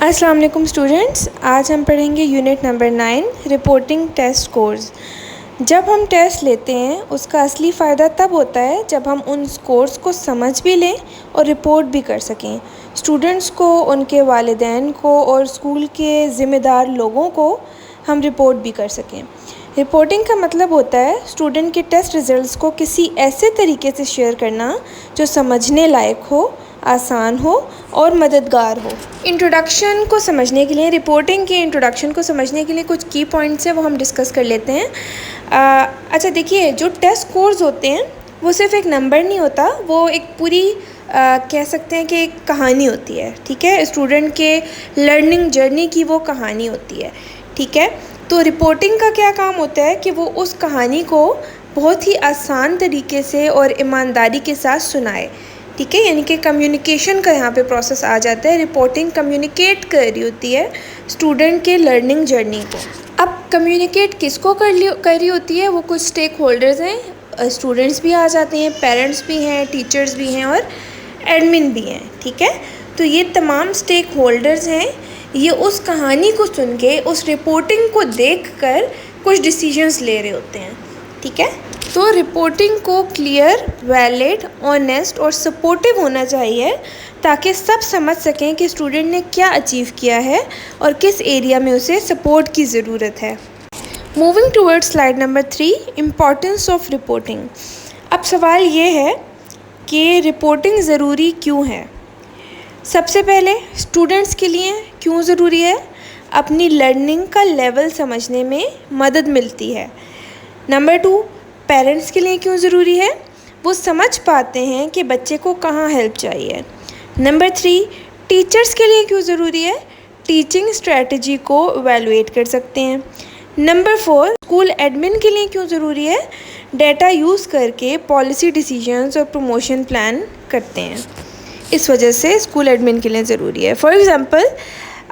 अस्सलाम वालेकुम स्टूडेंट्स, आज हम पढ़ेंगे unit number 9 reporting test scores. जब हम टेस्ट लेते हैं उसका असली फ़ायदा तब होता है जब हम उन स्कोर्स को समझ भी लें और रिपोर्ट भी कर सकें। स्टूडेंट्स को, उनके वालिदैन को और स्कूल के ज़िम्मेदार लोगों को हम रिपोर्ट भी कर सकें। रिपोर्टिंग का मतलब होता है स्टूडेंट के टेस्ट रिज़ल्ट्स को किसी ऐसे तरीके से शेयर करना जो समझने लायक हो, आसान हो और मददगार हो। इंट्रोडक्शन को समझने के लिए, रिपोर्टिंग के इंट्रोडक्शन को समझने के लिए कुछ की पॉइंट्स हैं वो हम डिस्कस कर लेते हैं। अच्छा देखिए, जो टेस्ट स्कोर्स होते हैं वो सिर्फ एक नंबर नहीं होता, वो एक पूरी कह सकते हैं कि एक कहानी होती है। ठीक है, स्टूडेंट के लर्निंग जर्नी की वो कहानी होती है। ठीक है, तो रिपोर्टिंग का क्या काम होता है कि वो उस कहानी को बहुत ही आसान तरीके से और ईमानदारी के साथ सुनाए। ठीक है, यानी कि कम्युनिकेशन का यहाँ पे प्रोसेस आ जाता है। रिपोर्टिंग कम्युनिकेट कर रही होती है स्टूडेंट के लर्निंग जर्नी को। अब कम्युनिकेट किसको कर रही होती है, वो कुछ स्टेक होल्डर्स हैं, स्टूडेंट्स भी आ जाते हैं, पेरेंट्स भी हैं, टीचर्स भी हैं और एडमिन भी हैं। ठीक है, तो ये तमाम स्टेक होल्डर्स हैं, ये उस कहानी को सुन के, उस रिपोर्टिंग को देखकर कुछ डिसीजंस ले रहे होते हैं। ठीक है, तो रिपोर्टिंग को क्लियर, वैलिड, ऑनेस्ट और सपोर्टिव होना चाहिए ताकि सब समझ सकें कि स्टूडेंट ने क्या अचीव किया है और किस एरिया में उसे सपोर्ट की ज़रूरत है। Moving towards slide number 3, importance of reporting. अब सवाल ये है कि रिपोर्टिंग ज़रूरी क्यों है। सबसे पहले स्टूडेंट्स के लिए क्यों ज़रूरी है, अपनी लर्निंग का लेवल समझने में मदद मिलती है। नंबर 2, पेरेंट्स के लिए क्यों ज़रूरी है, वो समझ पाते हैं कि बच्चे को कहाँ हेल्प चाहिए। नंबर 3, टीचर्स के लिए क्यों ज़रूरी है, टीचिंग स्ट्रेटजी को इवैल्यूएट कर सकते हैं। नंबर 4, स्कूल एडमिन के लिए क्यों ज़रूरी है, डेटा यूज़ करके पॉलिसी डिसीजंस और प्रमोशन प्लान करते हैं। इस वजह से स्कूल एडमिन के लिए ज़रूरी है। फॉर एग्ज़ाम्पल,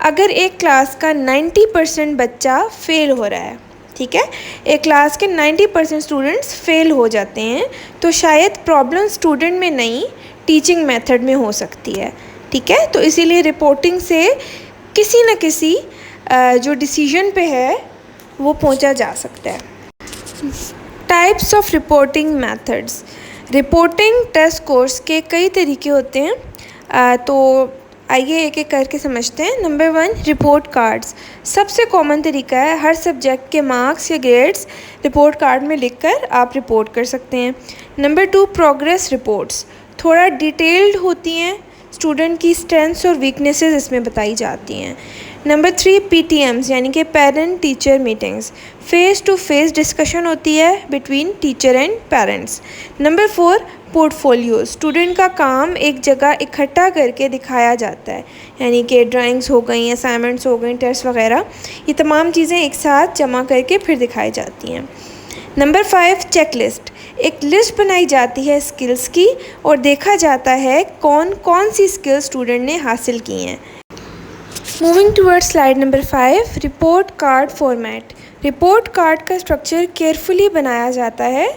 अगर एक क्लास का 90% बच्चा फेल हो रहा है, ठीक है, एक क्लास के 90% स्टूडेंट्स फेल हो जाते हैं, तो शायद प्रॉब्लम स्टूडेंट में नहीं, टीचिंग मेथड में हो सकती है। ठीक है, तो इसीलिए रिपोर्टिंग से किसी न किसी जो डिसीजन पे है वो पहुंचा जा सकता है। Types of reporting methods. Reporting test scores के कई तरीके होते हैं, तो आइए एक एक करके समझते हैं। Number 1, report cards. सबसे कॉमन तरीका है, हर सब्जेक्ट के मार्क्स या ग्रेड्स रिपोर्ट कार्ड में लिखकर आप रिपोर्ट कर सकते हैं। Number 2, progress reports. थोड़ा डिटेल्ड होती हैं, स्टूडेंट की स्ट्रेंथ्स और वीकनेसेस इसमें बताई जाती हैं। नंबर 3, PTMs यानी कि parent teacher meetings. Face to face discussion होती है between teacher and parents. Number 4, portfolio. Student का काम एक जगह इकट्ठा करके दिखाया जाता है, यानी कि ड्राइंग्स हो गई, असाइनमेंट्स हो गई, टेस्ट वगैरह, ये तमाम चीज़ें एक साथ जमा करके फिर दिखाई जाती हैं। Number 5, checklist. एक लिस्ट बनाई जाती है स्किल्स की और देखा जाता है कौन कौन सी स्किल्स स्टूडेंट ने हासिल की हैं। Moving towards slide number 5, report card format. Report card का स्ट्रक्चर केयरफुली बनाया जाता है,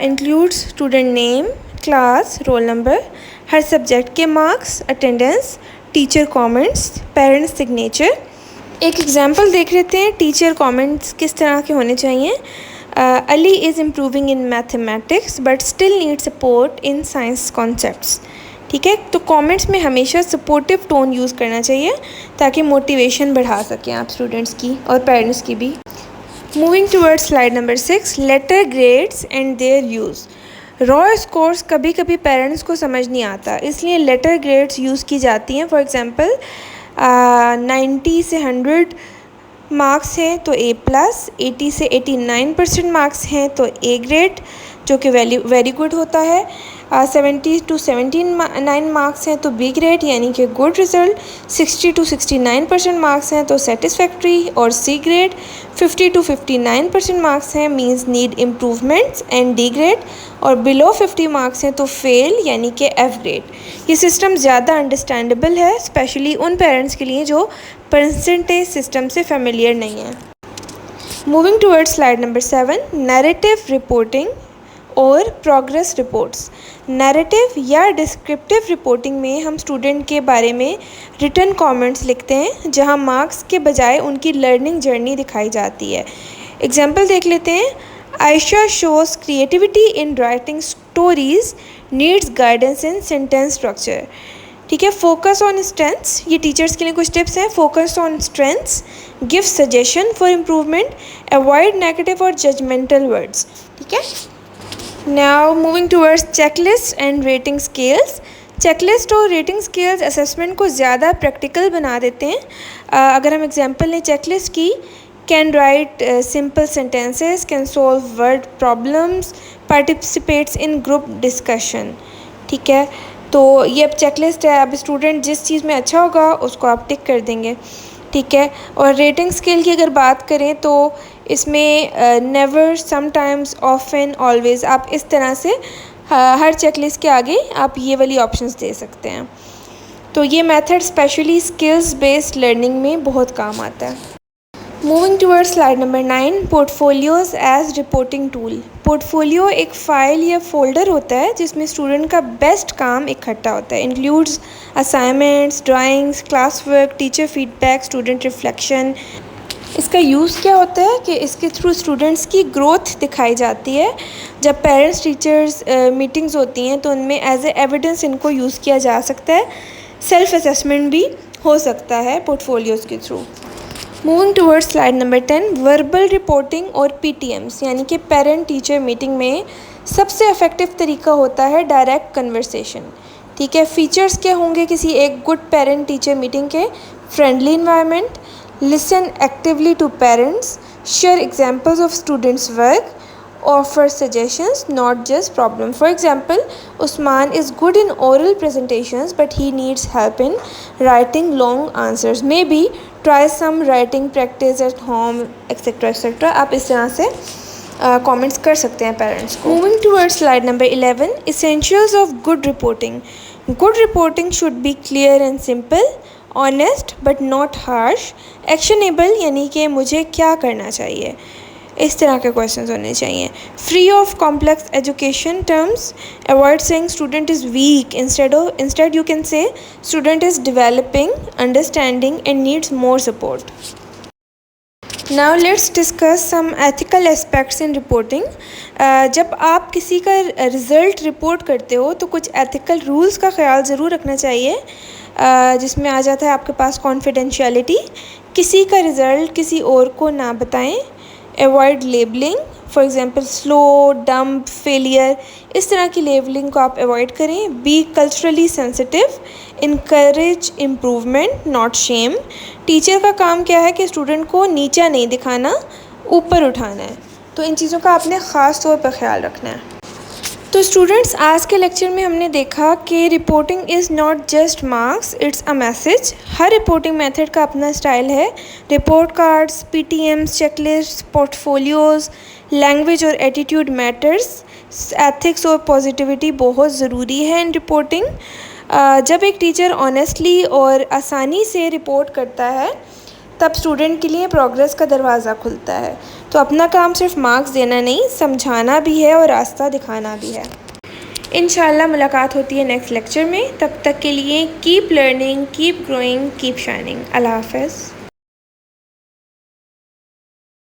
includes student name, class, roll number, हर सब्जेक्ट के marks, attendance, teacher comments, parents signature. एक एग्जांपल देख लेते हैं, टीचर कमेंट्स किस तरह के होने चाहिए। Ali is improving in mathematics but still need support in science concepts. ठीक है, तो कमेंट्स में हमेशा सपोर्टिव टोन यूज़ करना चाहिए ताकि मोटिवेशन बढ़ा सकें आप स्टूडेंट्स की और पेरेंट्स की भी। Moving towards slide number 6, letter grades and their use. Raw scores कभी कभी पेरेंट्स को समझ नहीं आता, इसलिए लेटर ग्रेड्स यूज़ की जाती हैं। फॉर एग्ज़ाम्पल, 90 से 100 मार्क्स हैं तो A+, 80 से 89% मार्क्स हैं तो A ग्रेड, जो कि वेरी गुड होता है। 70 to 79 मार्क्स हैं तो B ग्रेड, यानी कि गुड रिज़ल्ट। 60 to 69% मार्क्स हैं तो सेटिस्फैक्ट्री और C ग्रेड। 50 to 59% मार्क्स हैं means need improvements and D grade, और बिलो 50 मार्क्स हैं तो फेल, यानी कि F ग्रेड। ये सिस्टम ज़्यादा अंडरस्टैंडेबल है, स्पेशली उन पेरेंट्स के लिए जो परसेंटेज सिस्टम से फेमिलियर नहीं है। Moving towards slide number 7, narrative reporting और प्रोग्रेस रिपोर्ट्स। नैरेटिव या डिस्क्रिप्टिव रिपोर्टिंग में हम स्टूडेंट के बारे में रिटन कमेंट्स लिखते हैं, जहां मार्क्स के बजाय उनकी लर्निंग जर्नी दिखाई जाती है। एग्जाम्पल देख लेते हैं। Ayesha shows creativity in writing stories, needs guidance in sentence structure. ठीक है। फोकस ऑन स्ट्रेंथ्स, ये टीचर्स के लिए कुछ टिप्स हैं। Focus on strengths, give suggestion for improvement, avoid negative और जजमेंटल वर्ड्स। ठीक है। Now moving towards checklist and rating scales. Checklist और रेटिंग स्केल्स असेसमेंट को ज़्यादा प्रैक्टिकल बना देते हैं। अगर हम एग्जांपल लें चेकलिस्ट की, can write simple sentences, can solve word problems, participates in group discussion. ठीक है। तो ये अब चेकलिस्ट है। अब स्टूडेंट जिस चीज़ में अच्छा होगा उसको आप टिक कर देंगे। ठीक है। और रेटिंग स्केल की अगर बात करें तो इसमें नेवर, समटाइम्स, ऑफन, ऑलवेज़, आप इस तरह से हर चेकलिस्ट के आगे आप ये वाली ऑप्शंस दे सकते हैं। तो ये method specially skills based learning में बहुत काम आता है। Moving towards slide number 9, portfolios as reporting tool. Portfolio एक फ़ाइल या फोल्डर होता है जिसमें स्टूडेंट का बेस्ट काम इकट्ठा होता है। Includes assignments, drawings, class work, teacher feedback, student reflection. इसका यूज़ क्या होता है कि इसके थ्रू स्टूडेंट्स की ग्रोथ दिखाई जाती है। जब पेरेंट्स टीचर्स मीटिंग्स होती हैं तो उनमें एज ए एविडेंस इनको यूज़ किया जा सकता है। सेल्फ असेसमेंट भी हो सकता है पोर्टफोलियोज़ के through. Moving towards slide number 10, verbal reporting और पीटीएम्स, यानी कि पेरेंट टीचर मीटिंग में सबसे इफ़ेक्टिव तरीका होता है डायरेक्ट कन्वर्सेशन। ठीक है। फीचर्स क्या होंगे किसी एक गुड पेरेंट टीचर मीटिंग के? Friendly environment, listen actively to parents, share examples of students work, offer suggestions, not just problem. For example, Usman is good in oral presentations but he needs help in writing long answers. Maybe try some writing practice at home, etc. etc. आप इस तरह से comments कर सकते हैं parents को। Moving towards slide number 11, essentials of good reporting. Good reporting should be clear and simple, honest but not harsh, actionable यानी कि मुझे क्या करना चाहिए, इस तरह के क्वेश्चंस होने चाहिए। Free of complex education terms, avoid saying student is weak, instead you can say student is developing, understanding and needs more support. Now let's discuss some ethical aspects in reporting. जब आप किसी का result report करते हो तो कुछ ethical rules का ख्याल ज़रूर रखना चाहिए, जिसमें आ जाता है आपके पास कॉन्फिडेंशियलिटी। किसी का रिज़ल्ट किसी और को ना बताएं। Avoid labelling, for example slow, dumb, failure, इस तरह की लेबलिंग को आप अवॉइड करें। Be culturally sensitive, encourage improvement not shame. Teacher का काम क्या है कि स्टूडेंट को नीचा नहीं दिखाना, ऊपर उठाना है। तो इन चीज़ों का आपने ख़ास तौर पर ख्याल रखना है। तो स्टूडेंट्स, आज के लेक्चर में हमने देखा कि reporting is not just marks, it's a message. Her reporting method का अपना स्टाइल है। Report cards, PTMs, checklist, portfolios, language और एटीट्यूड मैटर्स, एथिक्स और पॉजिटिविटी बहुत ज़रूरी है इन रिपोर्टिंग। जब एक टीचर ऑनेस्टली और आसानी से रिपोर्ट करता है तब स्टूडेंट के लिए प्रोग्रेस का दरवाज़ा खुलता है। तो अपना काम सिर्फ मार्क्स देना नहीं, समझाना भी है और रास्ता दिखाना भी है। इंशाल्लाह मुलाकात होती है नेक्स्ट लेक्चर में। तब तक के लिए keep learning, keep growing, keep shining. अल्लाह हाफ़िज़।